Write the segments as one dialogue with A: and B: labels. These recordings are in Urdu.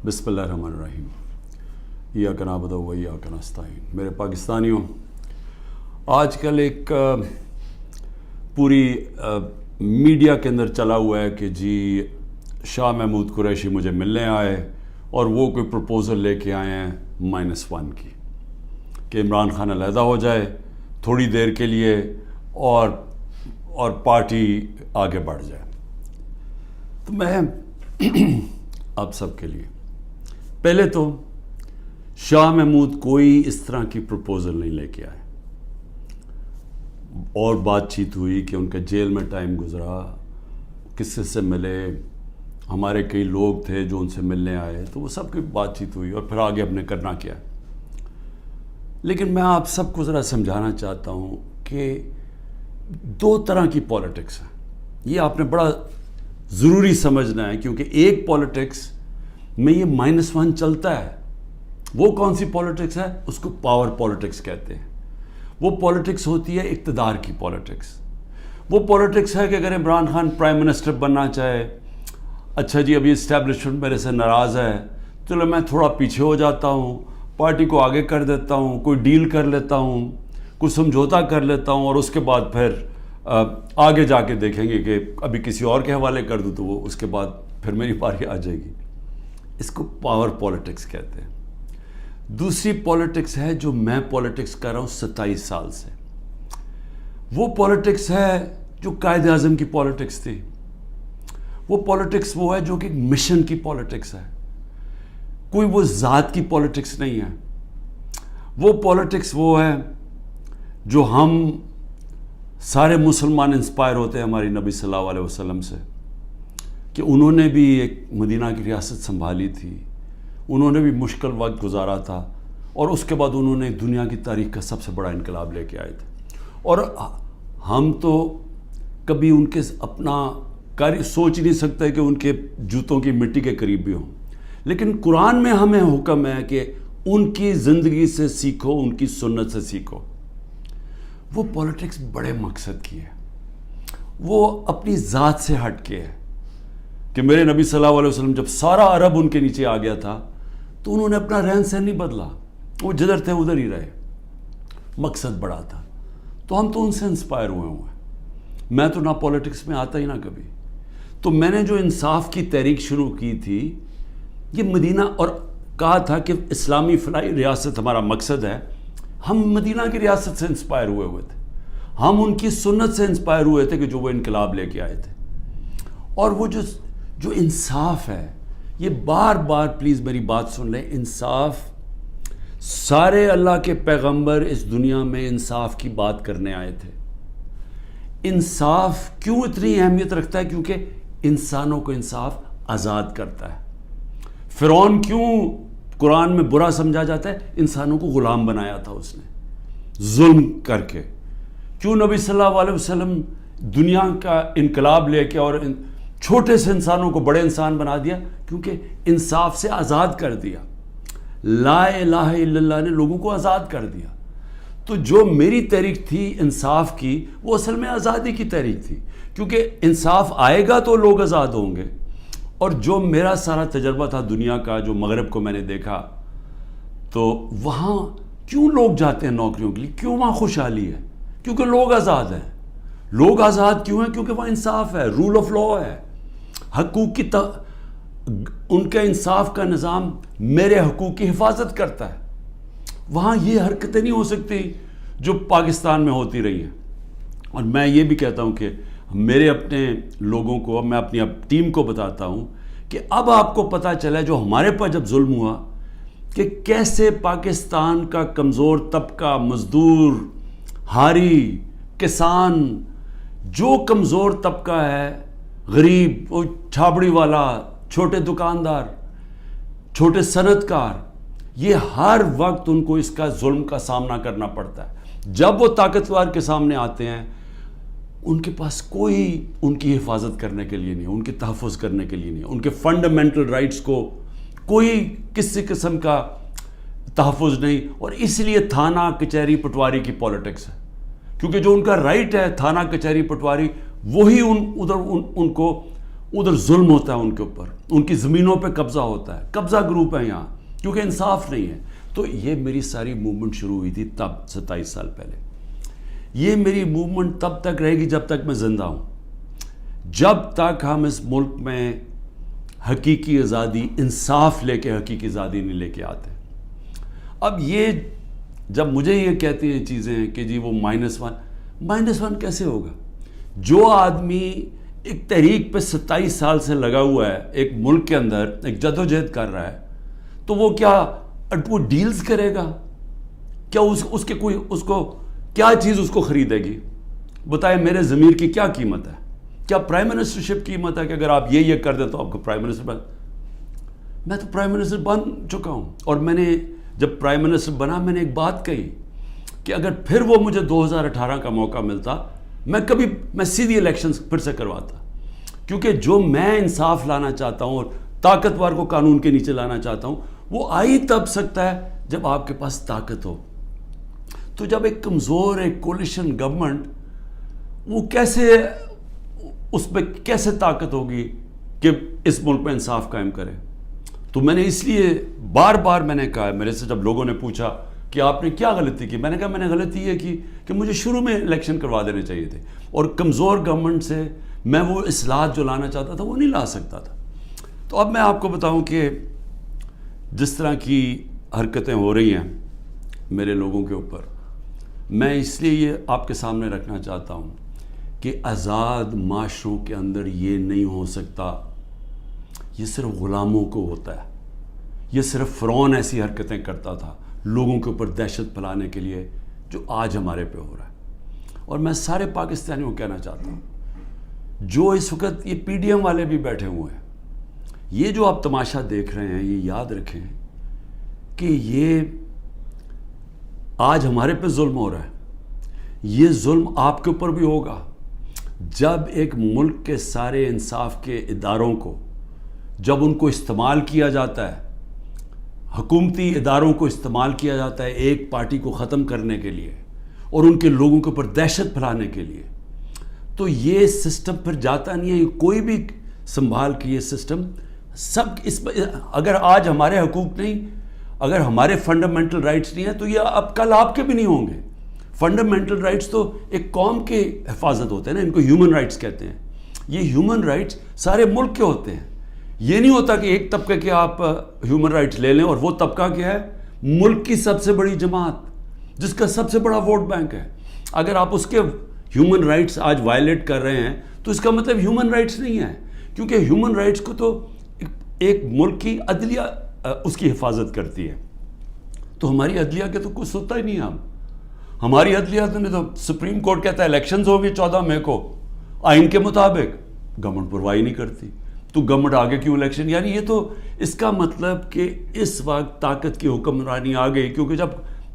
A: بسم اللہ الرحمن الرحیم ایاک نعبد و ایاک نستعین۔ میرے پاکستانیوں، آج کل ایک پوری میڈیا کے اندر چلا ہوا ہے کہ جی شاہ محمود قریشی مجھے ملنے آئے اور وہ کوئی پروپوزل لے کے آئے ہیں -1 کی، کہ عمران خان علیحدہ ہو جائے تھوڑی دیر کے لیے اور پارٹی آگے بڑھ جائے۔ تو میں آپ سب کے لیے پہلے تو شاہ محمود کوئی اس طرح کی پروپوزل نہیں لے کے آئے، اور بات چیت ہوئی کہ ان کا جیل میں ٹائم گزرا، کس سے ملے، ہمارے کئی لوگ تھے جو ان سے ملنے آئے، تو وہ سب کی بات چیت ہوئی اور پھر آگے ہم نے کرنا کیا۔ لیکن میں آپ سب کو ذرا سمجھانا چاہتا ہوں کہ 2 طرح کی پالیٹکس ہیں، یہ آپ نے بڑا ضروری سمجھنا ہے، کیونکہ ایک پالیٹکس میں یہ -1 چلتا ہے۔ وہ کون سی پالیٹکس ہے؟ اس کو پاور پالیٹکس کہتے ہیں۔ وہ پالیٹکس ہوتی ہے اقتدار کی پالیٹکس۔ وہ پالیٹکس ہے کہ اگر عمران خان پرائم منسٹر بننا چاہے، اچھا جی ابھی اسٹیبلشمنٹ میرے سے ناراض ہے، چلو میں تھوڑا پیچھے ہو جاتا ہوں، پارٹی کو آگے کر دیتا ہوں، کوئی ڈیل کر لیتا ہوں، کوئی سمجھوتا کر لیتا ہوں، اور اس کے بعد پھر آگے جا کے دیکھیں گے کہ ابھی کسی اور کے حوالے کر دوں تو وہ اس کے بعد پھر میری باری آ جائے گی۔ اس کو پاور پالیٹکس کہتے ہیں۔ دوسری پالیٹکس ہے جو میں پالیٹکس کر رہا ہوں 27 سال سے، وہ پالیٹکس ہے جو قائد اعظم کی پالیٹکس تھی۔ وہ پالیٹکس وہ ہے جو کہ ایک مشن کی پالیٹکس ہے، کوئی وہ ذات کی پالیٹکس نہیں ہے۔ وہ پالیٹکس وہ ہے جو ہم سارے مسلمان انسپائر ہوتے ہیں ہماری نبی صلی اللہ علیہ وسلم سے، کہ انہوں نے بھی ایک مدینہ کی ریاست سنبھالی تھی، انہوں نے بھی مشکل وقت گزارا تھا، اور اس کے بعد انہوں نے دنیا کی تاریخ کا سب سے بڑا انقلاب لے کے آئے تھے۔ اور ہم تو کبھی ان کے اپنا سوچ نہیں سکتے کہ ان کے جوتوں کی مٹی کے قریب بھی ہوں، لیکن قرآن میں ہمیں حکم ہے کہ ان کی زندگی سے سیکھو، ان کی سنت سے سیکھو۔ وہ پالیٹکس بڑے مقصد کی ہے، وہ اپنی ذات سے ہٹ کے ہے، کہ میرے نبی صلی اللہ علیہ وسلم جب سارا عرب ان کے نیچے آ گیا تھا تو انہوں نے اپنا رہن سہن نہیں بدلا، وہ جدھر تھے ادھر ہی رہے، مقصد بڑا تھا۔ تو ہم تو ان سے انسپائر ہوئے ہیں۔ میں تو نہ پالیٹکس میں آتا ہی نہ کبھی۔ تو میں نے جو انصاف کی تحریک شروع کی تھی، یہ مدینہ، اور کہا تھا کہ اسلامی فلاحی ریاست ہمارا مقصد ہے، ہم مدینہ کی ریاست سے انسپائر ہوئے تھے، ہم ان کی سنت سے انسپائر ہوئے تھے کہ جو وہ انقلاب لے کے آئے تھے۔ اور وہ جو انصاف ہے، یہ بار بار پلیز میری بات سن لیں، انصاف، سارے اللہ کے پیغمبر اس دنیا میں انصاف کی بات کرنے آئے تھے۔ انصاف کیوں اتنی اہمیت رکھتا ہے؟ کیونکہ انسانوں کو انصاف آزاد کرتا ہے۔ فرعون کیوں قرآن میں برا سمجھا جاتا ہے؟ انسانوں کو غلام بنایا تھا اس نے ظلم کر کے۔ کیوں نبی صلی اللہ علیہ وسلم دنیا کا انقلاب لے کے اور چھوٹے سے انسانوں کو بڑے انسان بنا دیا؟ کیونکہ انصاف سے آزاد کر دیا۔ لا الہ الا اللہ نے لوگوں کو آزاد کر دیا۔ تو جو میری تحریک تھی انصاف کی، وہ اصل میں آزادی کی تحریک تھی، کیونکہ انصاف آئے گا تو لوگ آزاد ہوں گے۔ اور جو میرا سارا تجربہ تھا دنیا کا، جو مغرب کو میں نے دیکھا، تو وہاں کیوں لوگ جاتے ہیں نوکریوں کے لیے؟ کیوں وہاں خوشحالی ہے؟ کیونکہ لوگ آزاد ہیں۔ لوگ آزاد کیوں ہیں؟ کیونکہ وہاں انصاف ہے، رول آف لا ہے، حقوق کی ان کا انصاف کا نظام میرے حقوق کی حفاظت کرتا ہے۔ وہاں یہ حرکتیں نہیں ہو سکتی جو پاکستان میں ہوتی رہی ہیں۔ اور میں یہ بھی کہتا ہوں کہ میرے اپنے لوگوں کو، میں اپنی ٹیم کو بتاتا ہوں کہ اب آپ کو پتہ چلا جو ہمارے پر جب ظلم ہوا، کہ کیسے پاکستان کا کمزور طبقہ، مزدور، ہاری، کسان، جو کمزور طبقہ ہے، غریب، وہ چھابڑی والا، چھوٹے دکاندار، چھوٹے صنعت کار، یہ ہر وقت ان کو اس کا ظلم کا سامنا کرنا پڑتا ہے۔ جب وہ طاقتور کے سامنے آتے ہیں، ان کے پاس کوئی ان کی حفاظت کرنے کے لیے نہیں، ان کے تحفظ کرنے کے لیے نہیں، ان کے فنڈامنٹل رائٹس کو کوئی کسی قسم کا تحفظ نہیں۔ اور اس لیے تھانہ کچہری پٹواری کی پالیٹکس ہے، کیونکہ جو ان کا رائٹ ہے تھانہ کچہری پٹواری، وہی ان کو ادھر ظلم ہوتا ہے ان کے اوپر, ان کی زمینوں پہ قبضہ ہوتا ہے, قبضہ گروپ ہے یہاں, کیونکہ انصاف نہیں ہے. تو یہ میری ساری موومنٹ شروع ہوئی تھی تب 27 سال پہلے. یہ میری موومنٹ تب تک رہے گی جب تک میں زندہ ہوں, جب تک ہم اس ملک میں حقیقی آزادی, انصاف لے کے حقیقی آزادی نہیں لے کے آتے. اب یہ جب مجھے یہ کہتے ہیں چیزیں کہ جی وہ -1 کیسے ہوگا؟ جو آدمی ایک تحریک پہ 27 سال سے لگا ہوا ہے, ایک ملک کے اندر ایک جدوجہد کر رہا ہے, تو وہ کیا وہ ڈیلز کرے گا؟ کیا اس کے کوئی اس کو کیا چیز اس کو خریدے گی؟ بتائے میرے ضمیر کی کیا قیمت ہے؟ کیا پرائم منسٹرشپ کی قیمت ہے کہ اگر آپ یہ کر دیں تو آپ کو پرائم منسٹر بن؟ میں تو پرائم منسٹر بن چکا ہوں, اور میں نے جب پرائم منسٹر بنا میں نے ایک بات کہی کہ اگر پھر وہ مجھے 2018 کا موقع ملتا میں سیدھی الیکشنز پھر سے کرواتا, کیونکہ جو میں انصاف لانا چاہتا ہوں اور طاقتور کو قانون کے نیچے لانا چاہتا ہوں وہ آئی تب سکتا ہے جب آپ کے پاس طاقت ہو. تو جب ایک کمزور ایک کولیشن گورنمنٹ, وہ کیسے اس پہ کیسے طاقت ہوگی کہ اس ملک میں انصاف قائم کرے؟ تو میں نے اس لیے بار بار میں نے کہا, میرے سے جب لوگوں نے پوچھا کہ آپ نے کیا غلطی کی, میں نے کہا میں نے غلطی یہ کی کہ مجھے شروع میں الیکشن کروا دینے چاہیے تھے, اور کمزور گورنمنٹ سے میں وہ اصلاحات جو لانا چاہتا تھا وہ نہیں لا سکتا تھا. تو اب میں آپ کو بتاؤں کہ جس طرح کی حرکتیں ہو رہی ہیں میرے لوگوں کے اوپر, میں اس لیے یہ آپ کے سامنے رکھنا چاہتا ہوں کہ آزاد معاشروں کے اندر یہ نہیں ہو سکتا. یہ صرف غلاموں کو ہوتا ہے. یہ صرف فرعون ایسی حرکتیں کرتا تھا لوگوں کے اوپر دہشت پھیلانے کے لیے, جو آج ہمارے پہ ہو رہا ہے. اور میں سارے پاکستانیوں کو کہنا چاہتا ہوں, جو اس وقت یہ پی ڈی ایم والے بھی بیٹھے ہوئے ہیں, یہ جو آپ تماشا دیکھ رہے ہیں, یہ یاد رکھیں کہ یہ آج ہمارے پہ ظلم ہو رہا ہے. یہ ظلم آپ کے اوپر بھی ہوگا جب ایک ملک کے سارے انصاف کے اداروں کو, جب ان کو استعمال کیا جاتا ہے, حکومتی اداروں کو استعمال کیا جاتا ہے ایک پارٹی کو ختم کرنے کے لیے اور ان کے لوگوں کے اوپر دہشت پھیلانے کے لیے, تو یہ سسٹم پھر جاتا نہیں ہے. یہ کوئی بھی سنبھال کے یہ سسٹم سب اس اگر آج ہمارے حقوق نہیں, اگر ہمارے فنڈامنٹل رائٹس نہیں ہیں, تو یہ اب کل آپ کے بھی نہیں ہوں گے. فنڈامنٹل رائٹس تو ایک قوم کے حفاظت ہوتے ہیں نا, ان کو ہیومن رائٹس کہتے ہیں. یہ ہیومن رائٹس سارے ملک کے ہوتے ہیں. یہ نہیں ہوتا کہ ایک طبقے کے آپ ہیومن رائٹس لے لیں اور وہ طبقہ کیا ہے, ملک کی سب سے بڑی جماعت جس کا سب سے بڑا ووٹ بینک ہے, اگر آپ اس کے ہیومن رائٹس آج وائلیٹ کر رہے ہیں تو اس کا مطلب ہیومن رائٹس نہیں ہے, کیونکہ ہیومن رائٹس کو تو ایک ملک کی عدلیہ اس کی حفاظت کرتی ہے. تو ہماری عدلیہ کے تو کچھ سنتا ہی نہیں ہے. ہماری عدلیہ نے تو سپریم کورٹ کہتا ہے الیکشنز ہوگی 14 مئی کو آئین کے مطابق, گورنمنٹ پرواہی نہیں کرتی. تو گورنمنٹ آگے کیوں الیکشن؟ یعنی یہ تو اس کا مطلب کہ اس وقت طاقت کی حکمرانی آ گئی, کیونکہ جب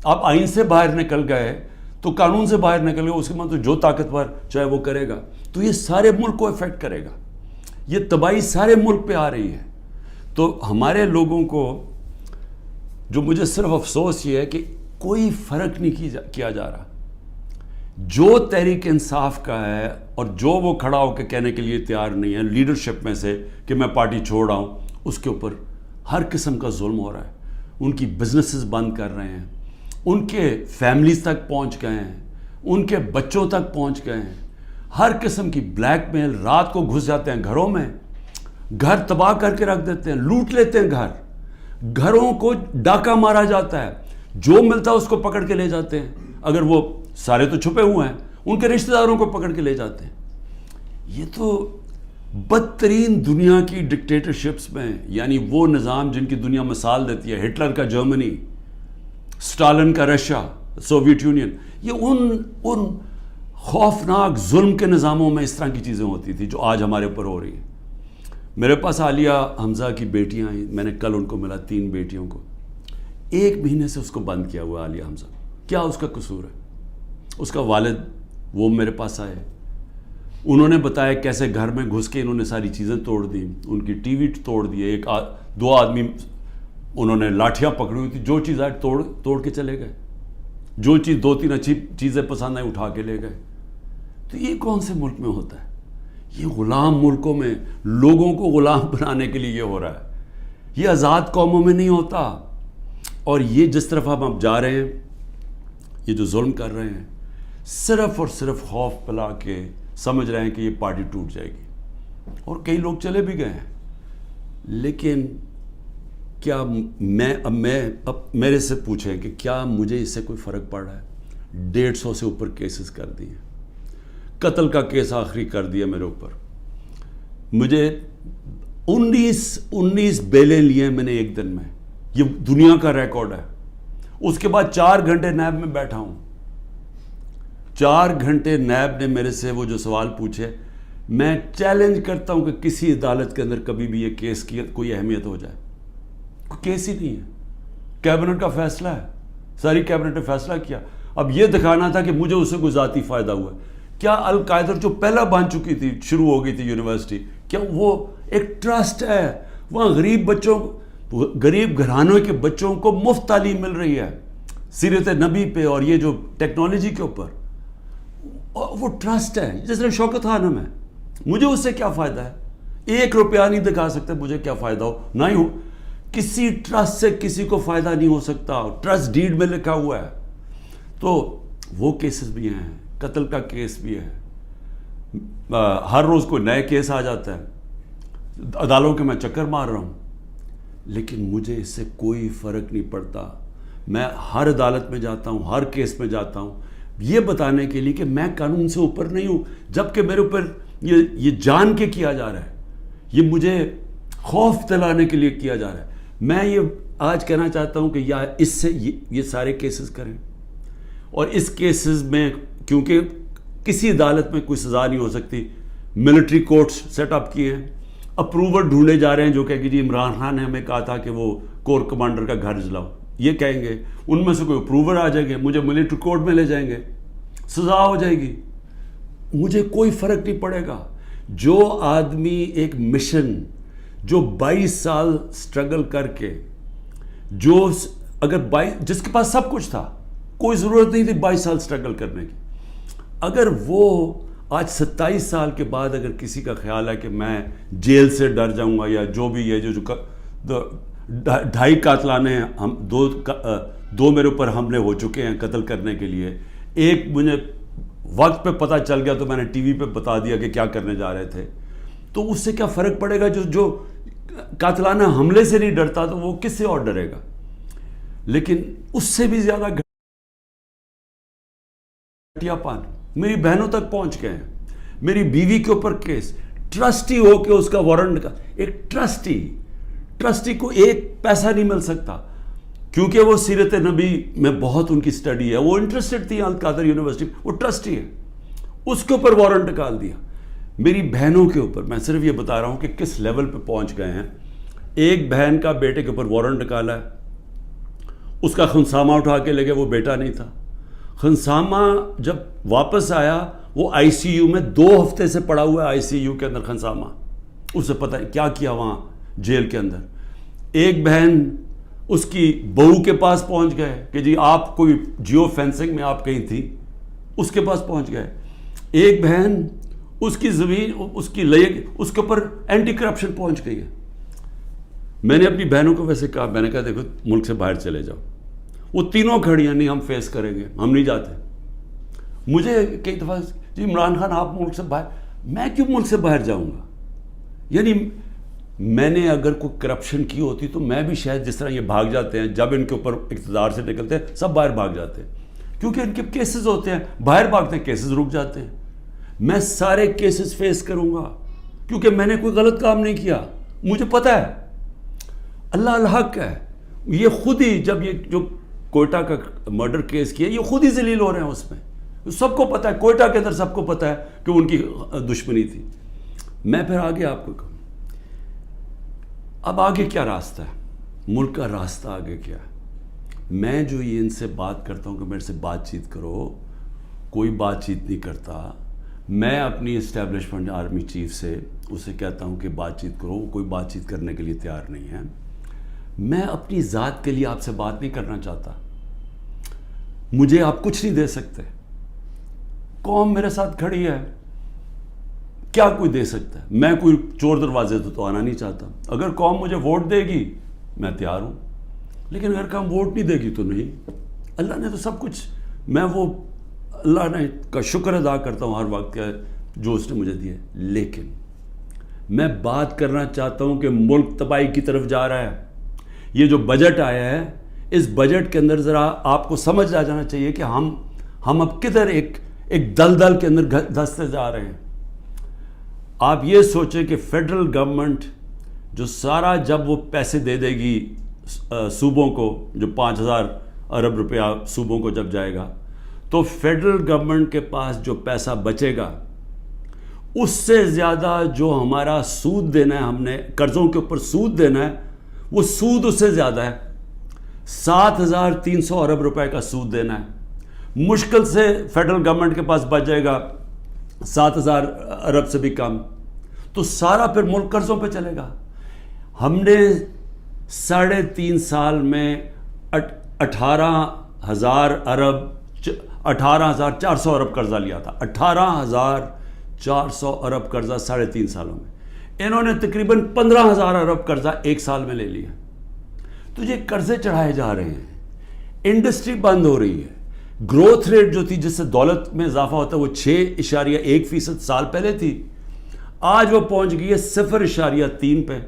A: آپ آئین سے باہر نکل گئے تو قانون سے باہر نکل گئے, اس کے مطلب جو طاقتور چاہے وہ کرے گا, تو یہ سارے ملک کو افیکٹ کرے گا. یہ تباہی سارے ملک پہ آ رہی ہے. تو ہمارے لوگوں کو جو مجھے صرف افسوس یہ ہے کہ کوئی فرق نہیں کیا جا رہا. جو تحریک انصاف کا ہے اور جو وہ کھڑا ہو کے کہنے کے لیے تیار نہیں ہے لیڈرشپ میں سے کہ میں پارٹی چھوڑ رہا ہوں, اس کے اوپر ہر قسم کا ظلم ہو رہا ہے. ان کی بزنسز بند کر رہے ہیں, ان کے فیملیز تک پہنچ گئے ہیں, ان کے بچوں تک پہنچ گئے ہیں. ہر قسم کی بلیک میل, رات کو گھس جاتے ہیں گھروں میں, گھر تباہ کر کے رکھ دیتے ہیں, لوٹ لیتے ہیں گھر, گھروں کو ڈاکہ مارا جاتا ہے, جو ملتا ہے اس کو پکڑ کے لے جاتے ہیں. اگر وہ سارے تو چھپے ہوئے ہیں, ان کے رشتہ داروں کو پکڑ کے لے جاتے ہیں. یہ تو بدترین دنیا کی ڈکٹیٹرشپس میں, یعنی وہ نظام جن کی دنیا مثال دیتی ہے, ہٹلر کا جرمنی, سٹالن کا رشیا, سوویت یونین, یہ ان خوفناک ظلم کے نظاموں میں اس طرح کی چیزیں ہوتی تھی جو آج ہمارے اوپر ہو رہی ہیں. میرے پاس عالیہ حمزہ کی بیٹیاں ہیں, میں نے کل ان کو ملا, 3 بیٹیوں کو. 1 مہینے سے اس کو بند کیا ہوا عالیہ حمزہ. کیا اس کا قصور ہے؟ اس کا والد وہ میرے پاس آئے, انہوں نے بتایا کیسے گھر میں گھس کے انہوں نے ساری چیزیں توڑ دی, ان کی ٹی وی توڑ دی, 2 آدمی انہوں نے لاٹھیاں پکڑی ہوئی تھی, جو چیز آئے توڑ کے چلے گئے, جو چیز 2-3 اچھی چیزیں پسند آئیں اٹھا کے لے گئے. تو یہ کون سے ملک میں ہوتا ہے؟ یہ غلام ملکوں میں لوگوں کو غلام بنانے کے لیے یہ ہو رہا ہے، یہ آزاد قوموں میں نہیں ہوتا. اور یہ جس طرف ہم اب جا رہے ہیں، یہ جو ظلم کر رہے ہیں، صرف اور صرف خوف پلا کے سمجھ رہے ہیں کہ یہ پارٹی ٹوٹ جائے گی، اور کئی لوگ چلے بھی گئے ہیں. لیکن کیا اب میرے سے پوچھیں کہ کیا مجھے اس سے کوئی فرق پڑ رہا ہے؟ 150 سے اوپر کیسز کر دیے، قتل کا کیس آخری کر دیا میرے اوپر. مجھے 19 بیلیں لیے میں نے ایک دن میں، یہ دنیا کا ریکارڈ ہے. اس کے بعد 4 گھنٹے نیب میں بیٹھا ہوں. 4 گھنٹے نیب نے میرے سے وہ جو سوال پوچھے، میں چیلنج کرتا ہوں کہ کسی عدالت کے اندر کبھی بھی یہ کیس کی کوئی اہمیت ہو جائے. کوئی کیس ہی نہیں ہے، کیبنٹ کا فیصلہ ہے، ساری کیبنٹ نے فیصلہ کیا. اب یہ دکھانا تھا کہ مجھے اس سے کوئی ذاتی فائدہ ہوا. کیا القاعدہ جو پہلا بن چکی تھی، شروع ہو گئی تھی یونیورسٹی، کیا وہ ایک ٹرسٹ ہے؟ وہاں غریب گھرانوں کے بچوں کو مفت تعلیم مل رہی ہے سیرت نبی پہ اور یہ جو ٹیکنالوجی کے اوپر. وہ ٹرسٹ ہے جس طرح شوکت خانم ہے. مجھے اس سے کیا فائدہ ہے؟ 1 روپیہ نہیں دکھا سکتے مجھے کیا فائدہ ہو، نہ ہی ہو. کسی ٹرسٹ سے کسی کو فائدہ نہیں ہو سکتا، ٹرسٹ ڈیڈ میں لکھا ہوا ہے. تو وہ کیسز بھی ہیں، قتل کا کیس بھی ہے، ہر روز کوئی نئے کیس آ جاتا ہے. عدالتوں کے میں چکر مار رہا ہوں، لیکن مجھے اس سے کوئی فرق نہیں پڑتا. میں ہر عدالت میں جاتا ہوں، ہر کیس میں جاتا ہوں، یہ بتانے کے لیے کہ میں قانون سے اوپر نہیں ہوں. جبکہ میرے اوپر یہ جان کے کیا جا رہا ہے، یہ مجھے خوف دلانے کے لیے کیا جا رہا ہے. میں یہ آج کہنا چاہتا ہوں کہ یا اس سے یہ سارے کیسز کریں، اور اس کیسز میں کیونکہ کسی عدالت میں کوئی سزا نہیں ہو سکتی، ملٹری کورٹس سیٹ اپ کیے ہیں. اپروور ڈھونڈے جا رہے ہیں جو کہ جی عمران خان نے ہمیں کہا تھا کہ وہ کور کمانڈر کا گھر جلاؤ، یہ کہیں گے، ان میں سے کوئی اپروور آ جائیں گے، مجھے ملٹری کورٹ میں لے جائیں گے، سزا ہو جائے گی. مجھے کوئی فرق نہیں پڑے گا. جو آدمی ایک مشن، جو 22 سال سٹرگل کر کے، جو جس کے پاس سب کچھ تھا، کوئی ضرورت نہیں تھی 22 سال سٹرگل کرنے کی، اگر وہ آج 27 سال کے بعد اگر کسی کا خیال ہے کہ میں جیل سے ڈر جاؤں گا، یا جو بھی ہے، جو 2.5 قاتلانے ہم دو میرے اوپر حملے ہو چکے ہیں قتل کرنے کے لیے، ایک مجھے وقت پہ پتہ چل گیا تو میں نے ٹی وی پہ بتا دیا کہ کیا کرنے جا رہے تھے. تو اس سے کیا فرق پڑے گا؟ جو قاتلانہ حملے سے نہیں ڈرتا تو وہ کس سے اور ڈرے گا؟ لیکن اس سے بھی زیادہ گھٹیا پان میری بہنوں تک پہنچ گئے ہیں. میری بیوی کے اوپر کیس، ٹرسٹی ہو کے اس کا وارنٹ کا، ایک ٹرسٹی کو 1 پیسہ نہیں مل سکتا، کیونکہ وہ سیرت نبی میں بہت ان کی سٹڈی ہے، وہ انٹرسٹڈ تھی القادر یونیورسٹی، وہ ٹرسٹی ہے، اس کے اوپر وارنٹ نکال دیا. میری بہنوں کے اوپر میں صرف یہ بتا رہا ہوں کہ کس لیول پہ پہنچ گئے ہیں. ایک بہن کا بیٹے کے اوپر وارنٹ نکالا ہے، اس کا خنسامہ اٹھا کے لے گئے، وہ بیٹا نہیں تھا. خنسامہ جب واپس آیا، وہ آئی سی یو میں 2 ہفتے سے پڑا ہوا ہے، آئی سی یو کے اندر خنسامہ، اسے پتہ ہے کیا کیا وہاں جیل کے اندر. ایک بہن اس کی بہو کے پاس پہنچ گئے کہ جی آپ کوئی جیو فینسنگ میں آپ کہیں تھی، اس کے پاس پہنچ گئے. ایک بہن اس کی زمین اس کے اوپر اینٹی کرپشن پہنچ گئی ہے. میں نے اپنی بہنوں کو ویسے کہا، میں نے کہا دیکھو ملک سے باہر چلے جاؤ. وہ تینوں کھڑیاں، نہیں ہم فیس کریں گے، ہم نہیں جاتے. مجھے کئی دفعہ جی عمران خان آپ ملک سے باہر، میں کیوں ملک سے باہر جاؤں گا؟ یعنی میں نے اگر کوئی کرپشن کی ہوتی تو میں بھی شاید جس طرح یہ بھاگ جاتے ہیں، جب ان کے اوپر اقتدار سے نکلتے ہیں سب باہر بھاگ جاتے ہیں، کیونکہ ان کے کیسز ہوتے ہیں، باہر بھاگتے ہیں کیسز رک جاتے ہیں. میں سارے کیسز فیس کروں گا کیونکہ میں نے کوئی غلط کام نہیں کیا. مجھے پتہ ہے اللہ الحق ہے. یہ خود ہی جب یہ جو کوئٹہ کا مرڈر کیس کیا، یہ خود ہی ذلیل ہو رہے ہیں اس میں. سب کو پتہ ہے، کوئٹہ کے اندر سب کو پتہ ہے کہ ان کی دشمنی تھی. میں پھر آگے آپ کو کہوں، اب آگے کیا راستہ ہے؟ ملک کا راستہ آگے کیا ہے؟ میں جو یہ ان سے بات کرتا ہوں کہ میرے سے بات چیت کرو، کوئی بات چیت نہیں کرتا. میں اپنی اسٹیبلشمنٹ آرمی چیف سے اسے کہتا ہوں کہ بات چیت کرو، کوئی بات چیت کرنے کے لیے تیار نہیں ہے. میں اپنی ذات کے لیے آپ سے بات نہیں کرنا چاہتا. مجھے آپ کچھ نہیں دے سکتے. قوم میرے ساتھ کھڑی ہے، کیا کوئی دے سکتا ہے؟ میں کوئی چور دروازے تو آنا نہیں چاہتا. اگر قوم مجھے ووٹ دے گی میں تیار ہوں, لیکن اگر قوم ووٹ نہیں دے گی تو نہیں. اللہ نے تو سب کچھ, میں وہ اللہ نے کا شکر ادا کرتا ہوں ہر وقت کا جو اس نے مجھے دیا. لیکن میں بات کرنا چاہتا ہوں کہ ملک تباہی کی طرف جا رہا ہے. یہ جو بجٹ آیا ہے, اس بجٹ کے اندر ذرا آپ کو سمجھ آ جانا چاہیے کہ ہم اب کدھر ایک دلدل کے اندر دھستے جا رہے ہیں. آپ یہ سوچیں کہ فیڈرل گورنمنٹ جو سارا جب وہ پیسے دے دے گی صوبوں کو, جو 5,000 ارب روپیہ صوبوں کو جب جائے گا, تو فیڈرل گورنمنٹ کے پاس جو پیسہ بچے گا اس سے زیادہ جو ہمارا سود دینا ہے, ہم نے قرضوں کے اوپر سود دینا ہے, وہ سود اس سے زیادہ ہے. 7,300 ارب روپے کا سود دینا ہے. مشکل سے فیڈرل گورنمنٹ کے پاس بچ جائے گا 7,000 ارب سے بھی کم, تو سارا پھر ملک قرضوں پہ چلے گا. ہم نے 3.5 سال میں 18,000 ارب 18,400 ارب قرضہ لیا تھا. 18,400 ارب قرضہ 3.5 سالوں میں. انہوں نے تقریباً 15,000 ارب قرضہ ایک سال میں لے لیا. تو یہ قرضے چڑھائے جا رہے ہیں, انڈسٹری بند ہو رہی ہے. گروتھ ریٹ جو تھی جس سے دولت میں اضافہ ہوتا ہے وہ 6.1% سال پہلے تھی, آج وہ پہنچ گئی ہے 0.3 پہ.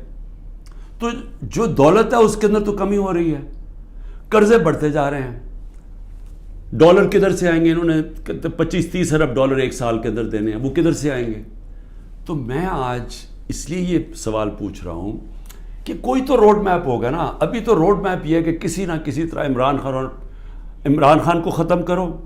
A: تو جو دولت ہے اس کے اندر تو کمی ہو رہی ہے, قرضے بڑھتے جا رہے ہیں. ڈالر کدھر سے آئیں گے؟ انہوں نے 25-30 ارب ڈالر ایک سال کے اندر دینے ہیں, وہ کدھر سے آئیں گے؟ تو میں آج اس لیے یہ سوال پوچھ رہا ہوں کہ کوئی تو روڈ میپ ہوگا نا. ابھی تو روڈ میپ یہ ہے کہ کسی نہ کسی طرح عمران خان کو ختم کرو,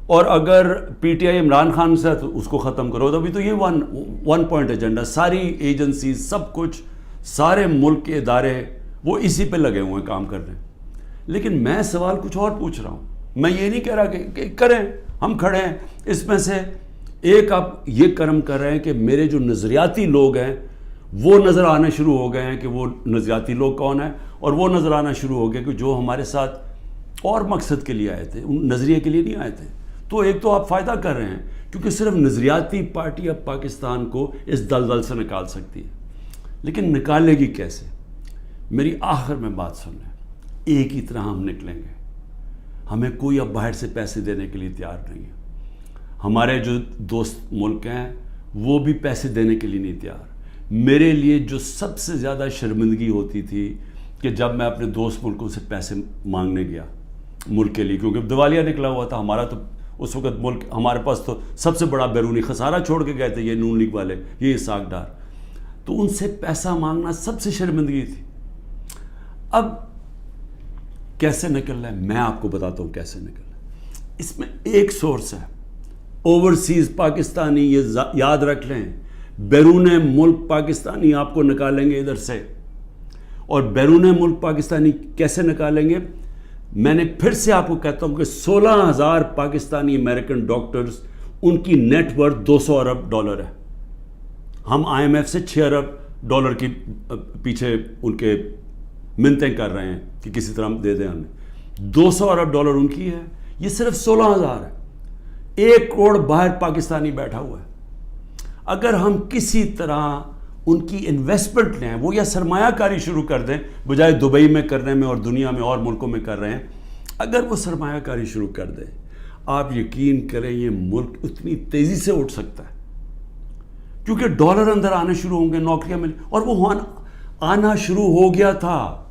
A: اور اگر P T I Imran Khan سے تو اس کو ختم کرو. تو ابھی تو یہ ون پوائنٹ ایجنڈا, ساری ایجنسیز, سب کچھ, سارے ملک کے ادارے وہ اسی پہ لگے ہوئے ہیں کام کرنے. لیکن میں سوال کچھ اور پوچھ رہا ہوں. میں یہ نہیں کہہ رہا کہ کریں, ہم کھڑے ہیں. اس میں سے ایک آپ یہ کرم کر رہے ہیں کہ میرے جو نظریاتی لوگ ہیں وہ نظر آنے شروع ہو گئے ہیں کہ وہ نظریاتی لوگ کون ہیں, اور وہ نظر آنا شروع ہو گئے کہ جو ہمارے ساتھ اور مقصد کے لیے آئے تھے, ان نظریے کے لیے نہیں آئے تھے. تو ایک تو آپ فائدہ کر رہے ہیں کیونکہ صرف نظریاتی پارٹی اب پاکستان کو اس دلدل سے نکال سکتی ہے. لیکن نکالے گی کیسے؟ میری آخر میں بات سن لیں, ایک ہی طرح ہم نکلیں گے. ہمیں کوئی اب باہر سے پیسے دینے کے لیے تیار نہیں ہے. ہمارے جو دوست ملک ہیں وہ بھی پیسے دینے کے لیے نہیں تیار. میرے لیے جو سب سے زیادہ شرمندگی ہوتی تھی کہ جب میں اپنے دوست ملکوں سے پیسے مانگنے گیا ملک کے لیے, کیونکہ دیوالیہ نکلا ہوا تھا ہمارا, تو اس وقت ملک ہمارے پاس تو سب سے بڑا بیرونی خسارہ چھوڑ کے گئے تھے یہ نون لیگ والے, یہ اسحاق ڈار. تو ان سے پیسہ مانگنا سب سے شرمندگی تھی. اب کیسے نکلنا ہے میں آپ کو بتاتا ہوں کیسے نکلنا ہے. اس میں ایک سورس ہے اوورسیز پاکستانی, یہ یاد رکھ لیں. بیرون ملک پاکستانی آپ کو نکالیں گے ادھر سے, اور بیرون ملک پاکستانی کیسے نکالیں گے؟ میں نے پھر سے آپ کو کہتا ہوں کہ 16,000 پاکستانی امریکن ڈاکٹرز, ان کی نیٹ ورتھ 200 ارب ڈالر ہے. ہم آئی ایم ایف سے 6 ارب ڈالر کی پیچھے ان کے منتیں کر رہے ہیں کہ کسی طرح دے دیں ہمیں. 200 ارب ڈالر ان کی ہے, یہ صرف 16,000 ہے. 1 کروڑ باہر پاکستانی بیٹھا ہوا ہے. اگر ہم کسی طرح ان کی انویسٹمنٹ لیں, وہ یا سرمایہ کاری شروع کر دیں بجائے دبئی میں کرنے میں اور دنیا میں اور ملکوں میں کر رہے ہیں, اگر وہ سرمایہ کاری شروع کر دیں, آپ یقین کریں یہ ملک اتنی تیزی سے اٹھ سکتا ہے, کیونکہ ڈالر اندر آنے شروع ہوں گے, نوکریاں ملیں, اور وہ آنا شروع ہو گیا تھا.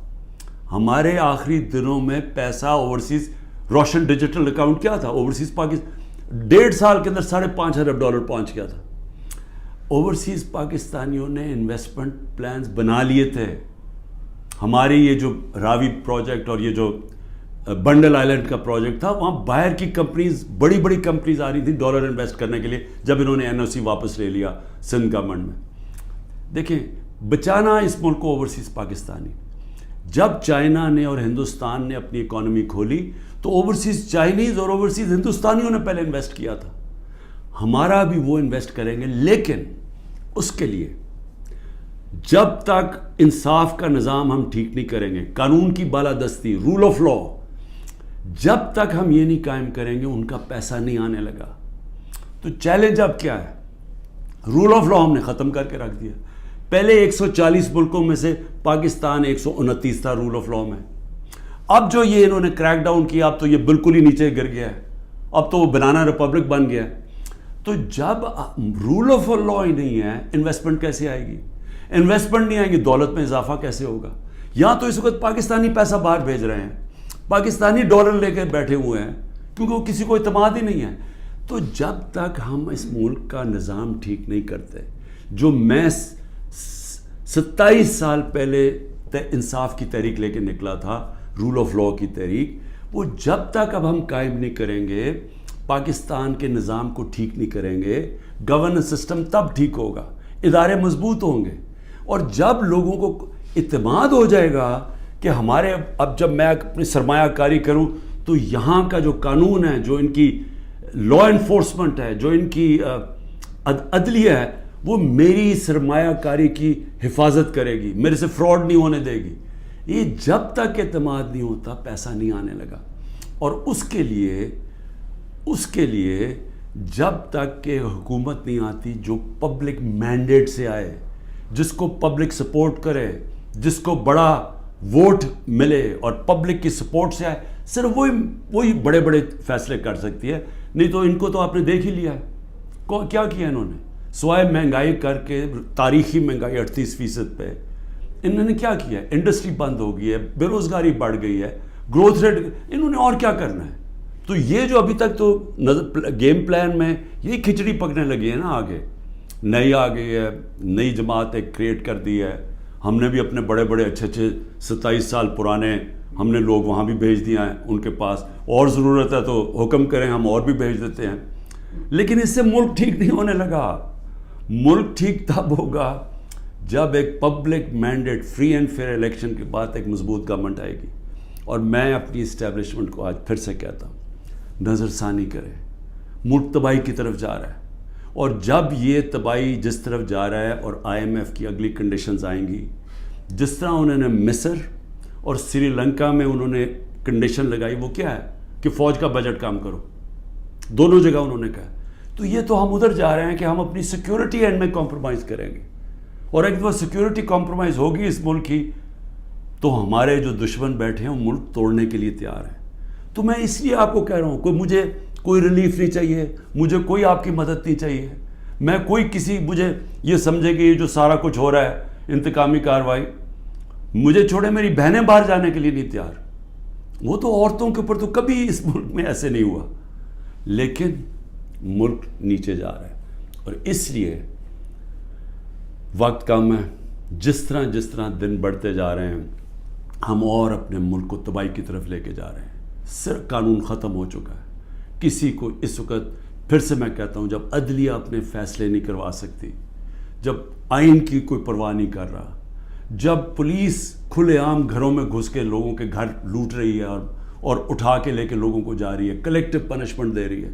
A: ہمارے آخری دنوں میں پیسہ اوورسیز, روشن ڈیجیٹل اکاؤنٹ کیا تھا اوورسیز پاکستان, 1.5 سال کے اندر 5.5 ارب ڈالر پہنچ گیا تھا. اوورسیز پاکستانیوں نے انویسٹمنٹ پلانز بنا لیے تھے. ہماری یہ جو راوی پروجیکٹ اور یہ جو بنڈل آئلینڈ کا پروجیکٹ تھا, وہاں باہر کی کمپنیز, بڑی بڑی کمپنیز آ رہی تھیں ڈالر انویسٹ کرنے کے لیے, جب انہوں نے NOC واپس لے لیا سندھ گورنمنٹ میں. دیکھیں, بچانا اس ملک کو اوورسیز پاکستانی. جب چائنا نے اور ہندوستان نے اپنی اکانومی کھولی تو اوورسیز چائنیز اور اوورسیز ہندوستانیوں نے پہلے انویسٹ کیا تھا. ہمارا بھی وہ انویسٹ کریں گے, لیکن اس کے لیے جب تک انصاف کا نظام ہم ٹھیک نہیں کریں گے, قانون کی بالادستی, رول آف لا, جب تک ہم یہ نہیں قائم کریں گے ان کا پیسہ نہیں آنے لگا. تو چیلنج اب کیا ہے؟ رول آف لا ہم نے ختم کر کے رکھ دیا. پہلے 140 ملکوں میں سے پاکستان 129 تھا رول آف لا میں. اب جو یہ انہوں نے کریک ڈاؤن کیا اب تو یہ بالکل ہی نیچے گر گیا ہے, اب تو وہ بنانا ریپبلک بن گیا ہے. تو جب رول آف لا ہی نہیں ہے, انویسٹمنٹ کیسے آئے گی؟ انویسٹمنٹ نہیں آئے گی, دولت میں اضافہ کیسے ہوگا؟ یہاں تو اس وقت پاکستانی پیسہ باہر بھیج رہے ہیں, پاکستانی ڈالر لے کے بیٹھے ہوئے ہیں, کیونکہ وہ کسی کو اعتماد ہی نہیں ہے. تو جب تک ہم اس ملک کا نظام ٹھیک نہیں کرتے, جو میں 27 سال پہلے انصاف کی تحریک لے کے نکلا تھا, رول آف لا کی تحریک, وہ جب تک اب ہم قائم نہیں کریں گے, پاکستان کے نظام کو ٹھیک نہیں کریں گے, گورننس سسٹم تب ٹھیک ہوگا, ادارے مضبوط ہوں گے. اور جب لوگوں کو اعتماد ہو جائے گا کہ ہمارے, اب جب میں اپنی سرمایہ کاری کروں تو یہاں کا جو قانون ہے, جو ان کی لا انفورسمنٹ ہے, جو ان کی عدلیہ ہے, وہ میری سرمایہ کاری کی حفاظت کرے گی, میرے سے فراڈ نہیں ہونے دے گی. یہ جب تک اعتماد نہیں ہوتا پیسہ نہیں آنے لگا. اور اس کے لیے جب تک کہ حکومت نہیں آتی جو پبلک مینڈیٹ سے آئے, جس کو پبلک سپورٹ کرے, جس کو بڑا ووٹ ملے اور پبلک کی سپورٹ سے آئے, صرف وہی بڑے بڑے فیصلے کر سکتی ہے. نہیں تو ان کو تو آپ نے دیکھ ہی لیا ہے کیا کیا انہوں نے, سوائے مہنگائی کر کے, تاریخی مہنگائی 38% پہ, انہوں نے کیا کیا ہے؟ انڈسٹری بند ہو گئی ہے, بے روزگاری بڑھ گئی ہے, گروتھ ریٹ, انہوں نے اور کیا کرنا ہے؟ تو یہ جو ابھی تک تو گیم پلان میں یہی کھچڑی پکنے لگی ہے نا. آگے نئی آ گئی ہے, نئی جماعت ایک کریٹ کر دی ہے, ہم نے بھی اپنے بڑے بڑے اچھے 27 سال پرانے ہم نے لوگ وہاں بھی بھیج دیا ہیں ان کے پاس, اور ضرورت ہے تو حکم کریں ہم اور بھی بھیج دیتے ہیں. لیکن اس سے ملک ٹھیک نہیں ہونے لگا. ملک ٹھیک تب ہوگا جب ایک public mandate, free and fair election کے بعد ایک مضبوط گورنمنٹ آئے گی. اور میں اپنی اسٹیبلشمنٹ کو آج پھر سے کہتا ہوں, نظر ثانی کرے, ملک تباہی کی طرف جا رہا ہے. اور جب یہ تباہی جس طرف جا رہا ہے, اور IMF کی اگلی کنڈیشنز آئیں گی, جس طرح انہوں نے مصر اور سری لنکا میں انہوں نے کنڈیشن لگائی, وہ کیا ہے کہ فوج کا بجٹ کام کرو, دونوں جگہ انہوں نے کہا. تو یہ تو ہم ادھر جا رہے ہیں کہ ہم اپنی سیکیورٹی اینڈ میں کمپرومائز کریں گے, اور ایک دفعہ سیکیورٹی کمپرومائز ہوگی اس ملک کی تو ہمارے جو دشمن بیٹھے ہیں وہ ملک توڑنے کے لیے تیار ہیں. تو میں اس لیے آپ کو کہہ رہا ہوں, مجھے کوئی ریلیف نہیں چاہیے, مجھے کوئی آپ کی مدد نہیں چاہیے, میں مجھے یہ سمجھے کہ یہ جو سارا کچھ ہو رہا ہے انتقامی کارروائی, مجھے چھوڑے میری بہنیں باہر جانے کے لیے نہیں تیار. وہ تو عورتوں کے اوپر تو کبھی اس ملک میں ایسے نہیں ہوا, لیکن ملک نیچے جا رہا ہے. اور اس لیے وقت کم ہے, جس طرح دن بڑھتے جا رہے ہیں ہم اور اپنے ملک کو تباہی کی طرف لے کے جا رہے ہیں. صرف قانون ختم ہو چکا ہے. کسی کو اس وقت, پھر سے میں کہتا ہوں, جب عدلیہ اپنے فیصلے نہیں کروا سکتی, جب آئین کی کوئی پرواہ نہیں کر رہا, جب پولیس کھلے عام گھروں میں گھس کے لوگوں کے گھر لوٹ رہی ہے اور اٹھا کے لے کے لوگوں کو جا رہی ہے, کلیکٹیو پنشمنٹ دے رہی ہے,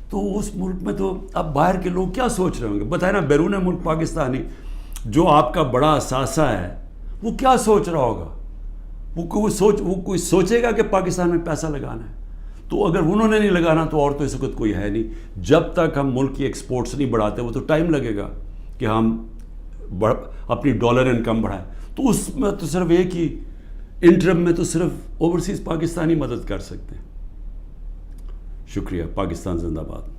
A: تو اس ملک میں تو اب باہر کے لوگ کیا سوچ رہے ہوں گے؟ بتائیں نا, بیرون ملک پاکستانی جو آپ کا بڑا اثاثہ ہے وہ کیا سوچ رہا ہوگا؟ وہ کوئی سوچے گا کہ پاکستان میں پیسہ لگانا ہے؟ تو اگر انہوں نے نہیں لگانا تو اور تو اس وقت کوئی ہے نہیں. جب تک ہم ملک کی ایکسپورٹس نہیں بڑھاتے, وہ تو ٹائم لگے گا کہ ہم اپنی ڈالر انکم بڑھائیں. تو اس میں تو صرف ایک ہی انٹرم میں تو صرف اوورسیز پاکستانی مدد کر سکتے ہیں. شکریہ. پاکستان زندہ باد.